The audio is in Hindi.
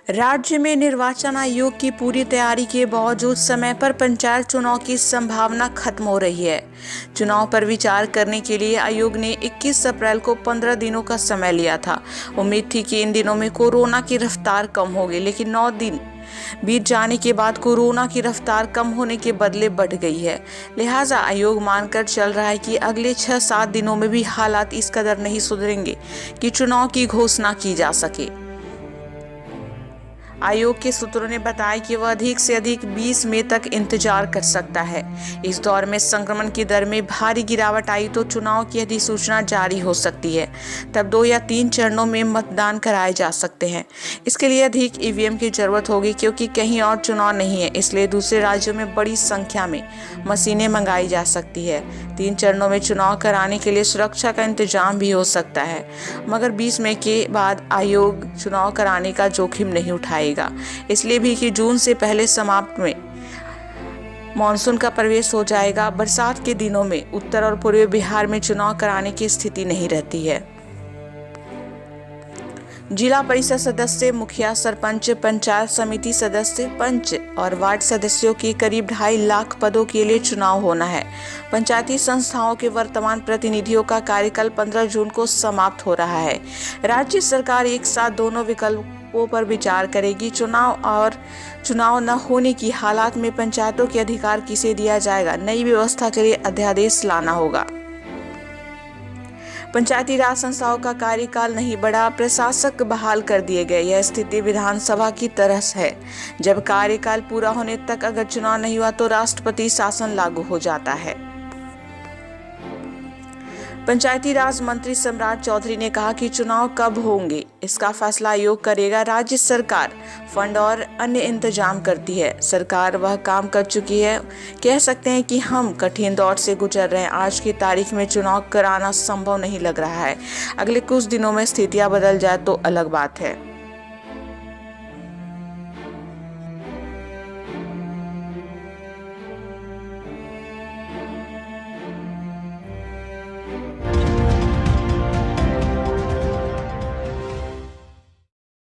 राज्य में निर्वाचन आयोग की पूरी तैयारी के बावजूद समय पर पंचायत चुनाव की संभावना खत्म हो रही है। चुनाव पर विचार करने के लिए आयोग ने 21 अप्रैल को 15 दिनों का समय लिया था। उम्मीद थी कि इन दिनों में कोरोना की रफ्तार कम होगी, लेकिन 9 दिन बीत जाने के बाद कोरोना की रफ्तार कम होने के बदले बढ़ गई है। लिहाजा आयोग मानकर चल रहा है कि अगले 6-7 दिनों में भी हालात इस कदर नहीं सुधरेंगे कि चुनाव की घोषणा की जा सके। आयोग के सूत्रों ने बताया कि वह अधिक से अधिक 20 मई तक इंतजार कर सकता है। इस दौर में संक्रमण की दर में भारी गिरावट आई तो चुनाव की अधिसूचना जारी हो सकती है। तब 2 या 3 चरणों में मतदान कराए जा सकते हैं। इसके लिए अधिक ईवीएम की जरूरत होगी, क्योंकि कहीं और चुनाव नहीं है, इसलिए दूसरे राज्यों में बड़ी संख्या में मशीनें मंगाई जा सकती है। 3 चरणों में चुनाव कराने के लिए सुरक्षा का इंतजाम भी हो सकता है, मगर 20 मई के बाद आयोग चुनाव कराने का जोखिम नहीं उठाएगा, इसलिए भी कि जून से पहले समाप्त में मानसून का प्रवेश हो जाएगा। बरसात के दिनों में उत्तर और पूर्वी बिहार में चुनाव कराने की स्थिति नहीं रहती है। जिला परिषद सदस्य, मुखिया, सरपंच, पंचायत समिति सदस्य, पंच और वार्ड सदस्यों के करीब 2.5 लाख पदों के लिए चुनाव होना है। पंचायती संस्थाओं के वर्तमान प्रतिनिधियों का कार्यकाल 15 जून को समाप्त हो रहा है। राज्य सरकार एक साथ दोनों विकल्पों पर विचार करेगी। चुनाव और चुनाव न होने की हालात में पंचायतों के अधिकार किसे दिया जाएगा, नई व्यवस्था के लिए अध्यादेश लाना होगा। पंचायती राज संस्थाओं का कार्यकाल नहीं बढ़ा, प्रशासक बहाल कर दिए गए। यह स्थिति विधानसभा की तरह है। जब कार्यकाल पूरा होने तक अगर चुनाव नहीं हुआ तो राष्ट्रपति शासन लागू हो जाता है। पंचायती राज मंत्री सम्राट चौधरी ने कहा कि चुनाव कब होंगे इसका फैसला आयोग करेगा। राज्य सरकार फंड और अन्य इंतजाम करती है। सरकार वह काम कर चुकी है। कह सकते हैं कि हम कठिन दौर से गुजर रहे हैं। आज की तारीख में चुनाव कराना संभव नहीं लग रहा है। अगले कुछ दिनों में स्थितियां बदल जाए तो अलग बात है।